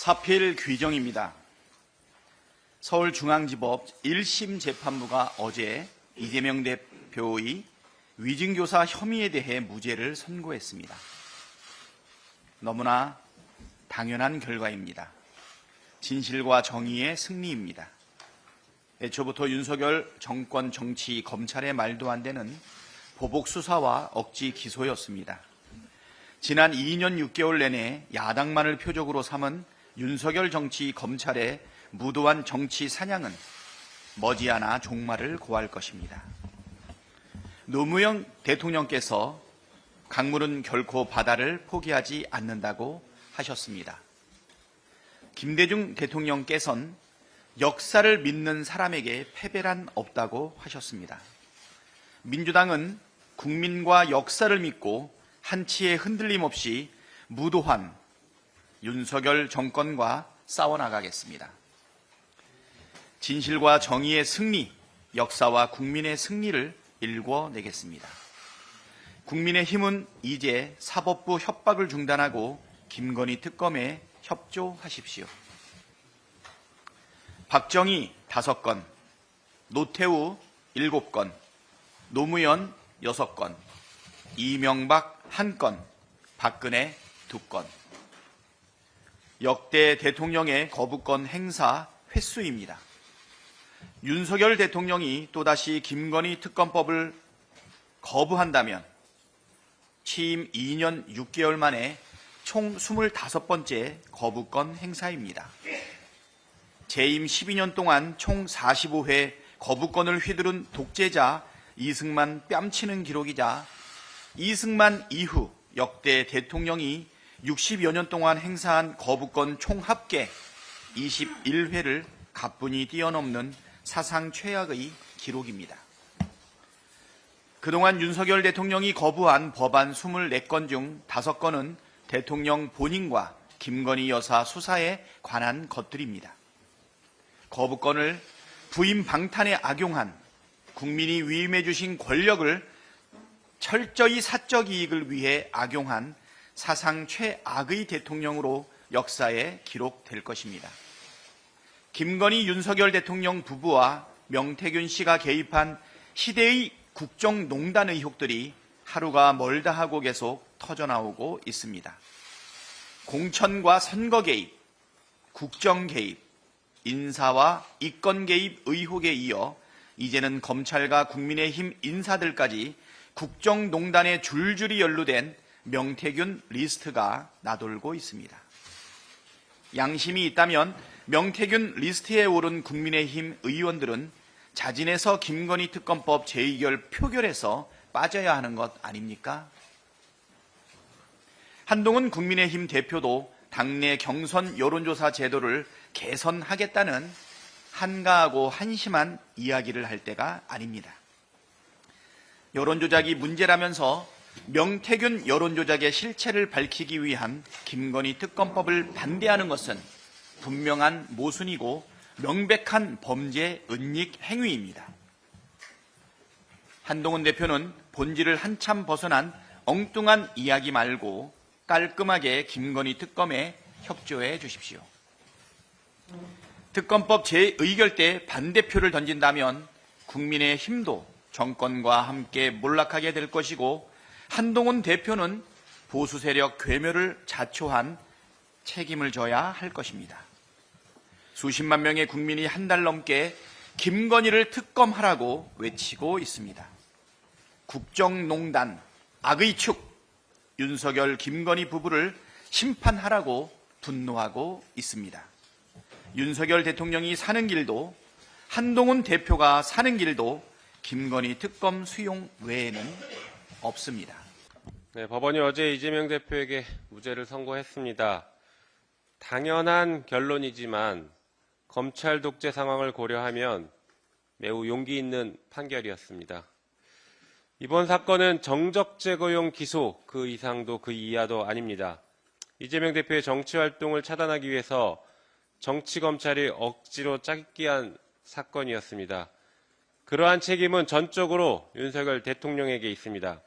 사필 규정입니다. 서울중앙지법 1심 재판부가 어제 이재명 대표의 위증교사 혐의에 대해 무죄를 선고했습니다. 너무나 당연한 결과입니다. 진실과 정의의 승리입니다. 애초부터 윤석열 정권 정치 검찰의 말도 안 되는 보복 수사와 억지 기소였습니다. 지난 2년 6개월 내내 야당만을 표적으로 삼은 윤석열 정치 검찰의 무도한 정치 사냥은 머지않아 종말을 고할 것입니다. 노무현 대통령께서 강물은 결코 바다를 포기하지 않는다고 하셨습니다. 김대중 대통령께서는 역사를 믿는 사람에게 패배란 없다고 하셨습니다. 민주당은 국민과 역사를 믿고 한치의 흔들림 없이 무도한 윤석열 정권과 싸워나가겠습니다. 진실과 정의의 승리, 역사와 국민의 승리를 일궈내겠습니다. 국민의힘은 이제 사법부 협박을 중단하고 김건희 특검에 협조하십시오. 박정희 5건, 노태우 7건, 노무현 6건, 이명박 1건, 박근혜 2건. 역대 대통령의 거부권 행사 횟수입니다. 윤석열 대통령이 또다시 김건희 특검법을 거부한다면 취임 2년 6개월 만에 총 25번째 거부권 행사입니다. 재임 12년 동안 총 45회 거부권을 휘두른 독재자 이승만 뺨치는 기록이자 이승만 이후 역대 대통령이 60여 년 동안 행사한 거부권 총 합계 21회를 가뿐히 뛰어넘는 사상 최악의 기록입니다. 그동안 윤석열 대통령이 거부한 법안 24건 중 5건은 대통령 본인과 김건희 여사 수사에 관한 것들입니다. 거부권을 부인 방탄에 악용한 국민이 위임해 주신 권력을 철저히 사적 이익을 위해 악용한 사상 최악의 대통령으로 역사에 기록될 것입니다. 김건희 윤석열 대통령 부부와 명태균 씨가 개입한 시대의 국정농단 의혹들이 하루가 멀다 하고 계속 터져나오고 있습니다. 공천과 선거 개입, 국정 개입, 인사와 이권 개입 의혹에 이어 이제는 검찰과 국민의힘 인사들까지 국정농단에 줄줄이 연루된 명태균 리스트가 나돌고 있습니다. 양심이 있다면 명태균 리스트에 오른 국민의힘 의원들은 자진해서 김건희 특검법 재의결 표결에서 빠져야 하는 것 아닙니까? 한동훈 국민의힘 대표도 당내 경선 여론조사 제도를 개선하겠다는 한가하고 한심한 이야기를 할 때가 아닙니다. 여론조작이 문제라면서 명태균 여론조작의 실체를 밝히기 위한 김건희 특검법을 반대하는 것은 분명한 모순이고 명백한 범죄 은닉 행위입니다. 한동훈 대표는 본질을 한참 벗어난 엉뚱한 이야기 말고 깔끔하게 김건희 특검에 협조해 주십시오. 특검법 재의결 때 반대표를 던진다면 국민의힘도 정권과 함께 몰락하게 될 것이고 한동훈 대표는 보수 세력 괴멸을 자초한 책임을 져야 할 것입니다. 수십만 명의 국민이 한 달 넘게 김건희를 특검하라고 외치고 있습니다. 국정농단, 악의 축, 윤석열, 김건희 부부를 심판하라고 분노하고 있습니다. 윤석열 대통령이 사는 길도 한동훈 대표가 사는 길도 김건희 특검 수용 외에는 없습니다. 네, 법원이 어제 이재명 대표에게 무죄를 선고했습니다. 당연한 결론이지만 검찰 독재 상황을 고려하면 매우 용기 있는 판결이었습니다. 이번 사건은 정적 제거용 기소, 그 이상도 그 이하도 아닙니다. 이재명 대표의 정치활동을 차단하기 위해서 정치검찰이 억지로 짜깁기 한 사건이었습니다. 그러한 책임은 전적으로 윤석열 대통령에게 있습니다.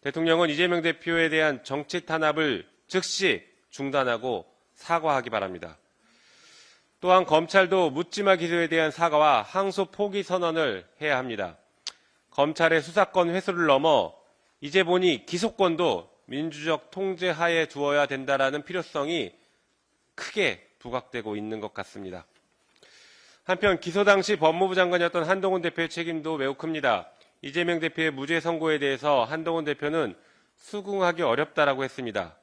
대통령은 이재명 대표에 대한 정치 탄압을 즉시 중단하고 사과하기 바랍니다. 또한 검찰도 묻지마 기소에 대한 사과와 항소 포기 선언을 해야 합니다. 검찰의 수사권 회수를 넘어 이제 보니 기소권도 민주적 통제 하에 두어야 된다라는 필요성이 크게 부각되고 있는 것 같습니다. 한편 기소 당시 법무부 장관이었던 한동훈 대표의 책임도 매우 큽니다. 이재명 대표의 무죄 선고에 대해서 한동훈 대표는 수긍하기 어렵다라고 했습니다.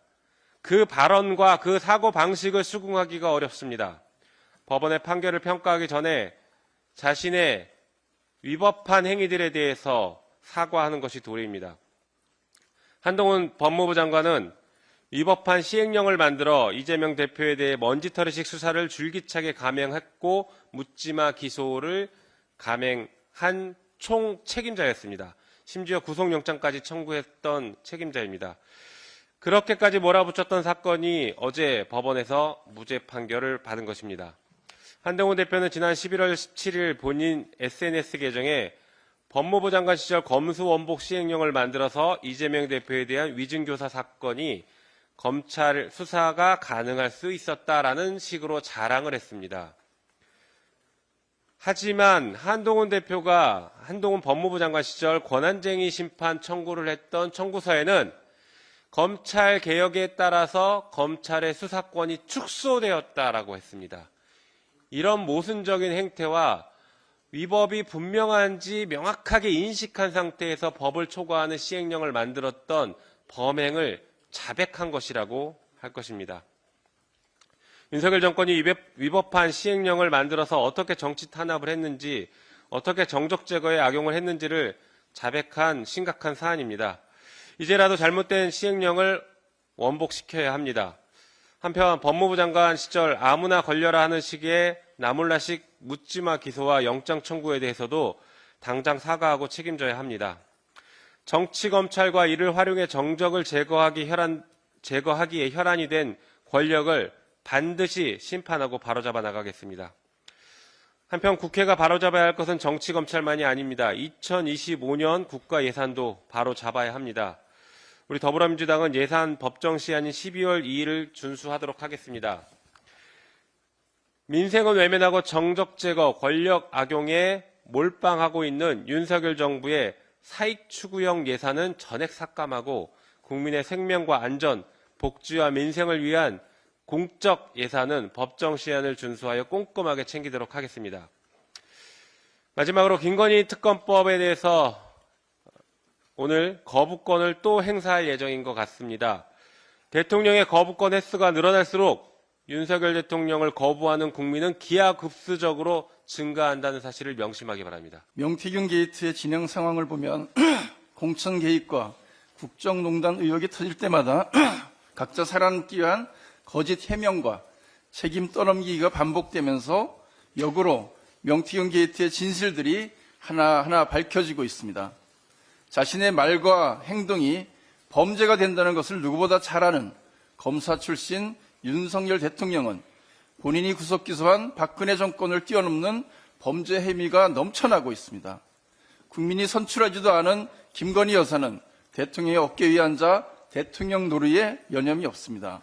그 발언과 그 사고 방식을 수긍하기가 어렵습니다. 법원의 판결을 평가하기 전에 자신의 위법한 행위들에 대해서 사과하는 것이 도리입니다. 한동훈 법무부 장관은 위법한 시행령을 만들어 이재명 대표에 대해 먼지털이식 수사를 줄기차게 감행했고 묻지마 기소를 감행한 총 책임자였습니다. 심지어 구속영장까지 청구했던 책임자입니다. 그렇게까지 몰아붙였던 사건이 어제 법원에서 무죄 판결을 받은 것입니다. 한동훈 대표는 지난 11월 17일 본인 SNS 계정에 법무부 장관 시절 검수원복 시행령을 만들어서 이재명 대표에 대한 위증교사 사건이 검찰 수사가 가능할 수 있었다라는 식으로 자랑을 했습니다. 하지만 한동훈 대표가 한동훈 법무부 장관 시절 권한쟁의 심판 청구를 했던 청구서에는 검찰 개혁에 따라서 검찰의 수사권이 축소되었다라고 했습니다. 이런 모순적인 행태와 위법이 분명한지 명확하게 인식한 상태에서 법을 초과하는 시행령을 만들었던 범행을 자백한 것이라고 할 것입니다. 윤석열 정권이 위법한 시행령을 만들어서 어떻게 정치 탄압을 했는지, 어떻게 정적 제거에 악용을 했는지를 자백한 심각한 사안입니다. 이제라도 잘못된 시행령을 원복시켜야 합니다. 한편 법무부 장관 시절 아무나 걸려라 하는 식의 나몰라식 묻지마 기소와 영장 청구에 대해서도 당장 사과하고 책임져야 합니다. 정치검찰과 이를 활용해 정적을 제거하기에 혈안이 된 권력을 반드시 심판하고 바로잡아 나가겠습니다. 한편 국회가 바로잡아야 할 것은 정치검찰만이 아닙니다. 2025년 국가예산도 바로잡아야 합니다. 우리 더불어민주당은 예산 법정 시한인 12월 2일을 준수하도록 하겠습니다. 민생은 외면하고 정적 제거, 권력 악용에 몰빵하고 있는 윤석열 정부의 사익 추구형 예산은 전액 삭감하고 국민의 생명과 안전, 복지와 민생을 위한 공적 예산은 법정 시한을 준수하여 꼼꼼하게 챙기도록 하겠습니다. 마지막으로 김건희 특검법에 대해서 오늘 거부권을 또 행사할 예정인 것 같습니다. 대통령의 거부권 횟수가 늘어날수록 윤석열 대통령을 거부하는 국민은 기하급수적으로 증가한다는 사실을 명심하기 바랍니다. 명태균 게이트의 진행 상황을 보면 공천 개입과 국정농단 의혹이 터질 때마다 각자 살아남기 위한 거짓 해명과 책임 떠넘기기가 반복되면서 역으로 명태균 게이트의 진실들이 하나하나 밝혀지고 있습니다. 자신의 말과 행동이 범죄가 된다는 것을 누구보다 잘 아는 검사 출신 윤석열 대통령은 본인이 구속 기소한 박근혜 정권을 뛰어넘는 범죄 혐의가 넘쳐나고 있습니다. 국민이 선출하지도 않은 김건희 여사는 대통령의 어깨 위에 앉아 대통령 노릇에 여념이 없습니다.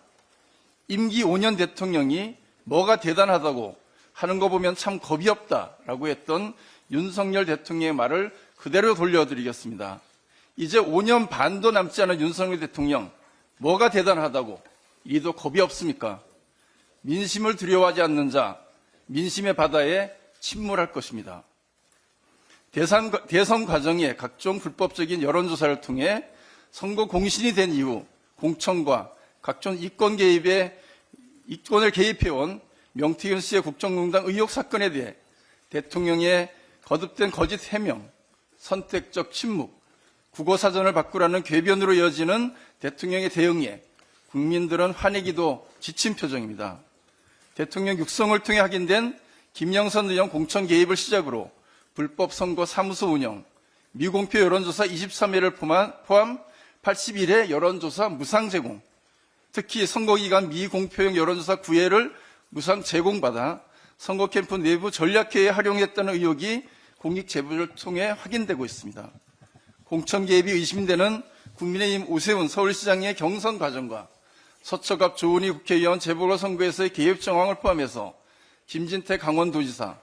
임기 5년 대통령이 뭐가 대단하다고 하는 거 보면 참 겁이 없다라고 했던 윤석열 대통령의 말을 그대로 돌려드리겠습니다. 이제 5년 반도 남지 않은 윤석열 대통령, 뭐가 대단하다고 이도 겁이 없습니까? 민심을 두려워하지 않는 자, 민심의 바다에 침몰할 것입니다. 대선 과정에 각종 불법적인 여론조사를 통해 선거 공신이 된 이후 공천과 각종 이권을 개입해온 명태균 씨의 국정농단 의혹 사건에 대해 대통령의 거듭된 거짓 해명, 선택적 침묵, 국어사전을 바꾸라는 궤변으로 이어지는 대통령의 대응에 국민들은 화내기도 지친 표정입니다. 대통령 육성을 통해 확인된 김영선 의원 공천 개입을 시작으로 불법 선거 사무소 운영, 미공표 여론조사 23회를 포함 81회 여론조사 무상 제공, 특히 선거기간 미공표용 여론조사 9회를 무상 제공받아 선거 캠프 내부 전략회의에 활용했다는 의혹이 공익제보를 통해 확인되고 있습니다. 공천 개입이 의심되는 국민의힘 오세훈 서울시장의 경선 과정과 서처갑 조은희 국회의원 재보궐선거에서의 개입 정황을 포함해서 김진태 강원도지사,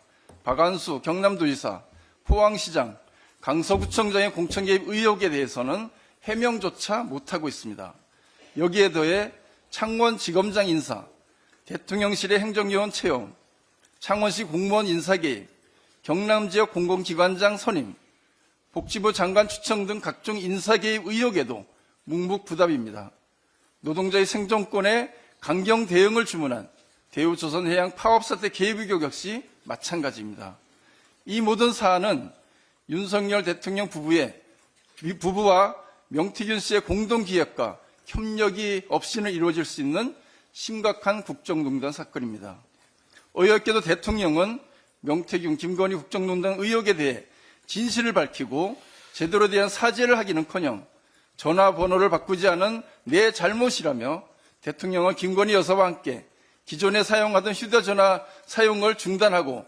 박안수 경남도지사, 포항시장, 강서구청장의 공천 개입 의혹에 대해서는 해명조차 못하고 있습니다. 여기에 더해 창원지검장 인사, 대통령실의 행정요원 채용, 창원시 공무원 인사 개입, 경남지역 공공기관장 선임, 복지부 장관 추천 등 각종 인사 개입 의혹에도 묵묵부답입니다. 노동자의 생존권에 강경 대응을 주문한 대우조선해양 파업 사태 개입 의혹 역시 마찬가지입니다. 이 모든 사안은 윤석열 대통령 부부와 명태균 씨의 공동 기획과 협력이 없이는 이루어질 수 있는 심각한 국정농단 사건입니다. 어이없게도 대통령은 명태균, 김건희 국정농단 의혹에 대해 진실을 밝히고 제대로 대한 사죄를 하기는커녕 전화번호를 바꾸지 않은 내 잘못이라며 대통령은 김건희 여사와 함께 기존에 사용하던 휴대전화 사용을 중단하고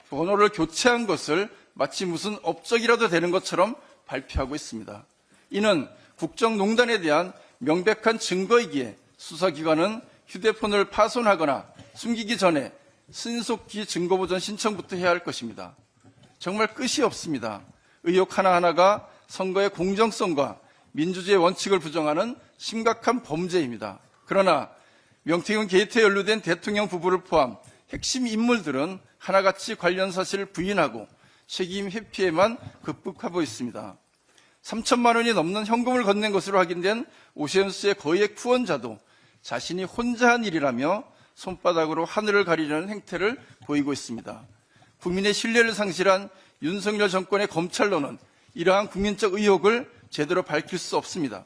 번호를 교체한 것을 마치 무슨 업적이라도 되는 것처럼 발표하고 있습니다. 이는 국정농단에 대한 명백한 증거이기에 수사기관은 휴대폰을 파손하거나 숨기기 전에 신속히 증거보전 신청부터 해야 할 것입니다. 정말 끝이 없습니다. 의혹 하나하나가 선거의 공정성과 민주주의 원칙을 부정하는 심각한 범죄입니다. 그러나 명태균 게이트에 연루된 대통령 부부를 포함 핵심 인물들은 하나같이 관련 사실을 부인하고 책임 회피에만 급급하고 있습니다. 3천만 원이 넘는 현금을 건넨 것으로 확인된 오세훈 씨의 거액 후원자도 자신이 혼자 한 일이라며 손바닥으로 하늘을 가리려는 행태를 보이고 있습니다. 국민의 신뢰를 상실한 윤석열 정권의 검찰로는 이러한 국민적 의혹을 제대로 밝힐 수 없습니다.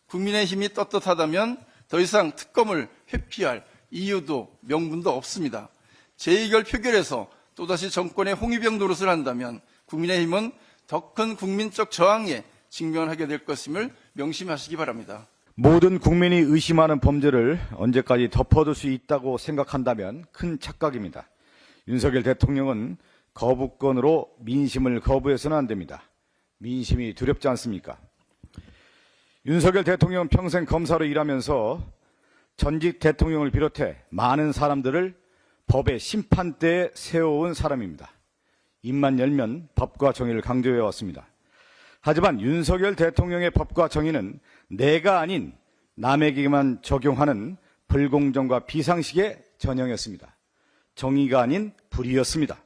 국민의힘이 떳떳하다면 더 이상 특검을 회피할 이유도 명분도 없습니다. 재의결 표결에서 또다시 정권의 홍위병 노릇을 한다면 국민의힘은 더 큰 국민적 저항에 직면하게 될 것임을 명심하시기 바랍니다. 모든 국민이 의심하는 범죄를 언제까지 덮어둘 수 있다고 생각한다면 큰 착각입니다. 윤석열 대통령은 거부권으로 민심을 거부해서는 안 됩니다. 민심이 두렵지 않습니까? 윤석열 대통령은 평생 검사로 일하면서 전직 대통령을 비롯해 많은 사람들을 법의 심판대에 세워온 사람입니다. 입만 열면 법과 정의를 강조해 왔습니다. 하지만 윤석열 대통령의 법과 정의는 내가 아닌 남에게만 적용하는 불공정과 비상식의 전형이었습니다. 정의가 아닌 불의였습니다.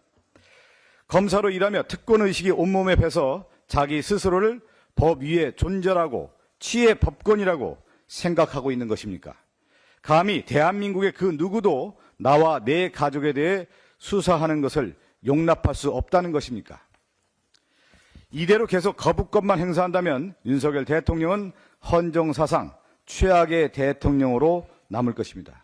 검사로 일하며 특권의식이 온몸에 배서 자기 스스로를 법 위에 존재하고 치의 법권이라고 생각하고 있는 것입니까? 감히 대한민국의 그 누구도 나와 내 가족에 대해 수사하는 것을 용납할 수 없다는 것입니까? 이대로 계속 거부권만 행사한다면 윤석열 대통령은 헌정사상 최악의 대통령으로 남을 것입니다.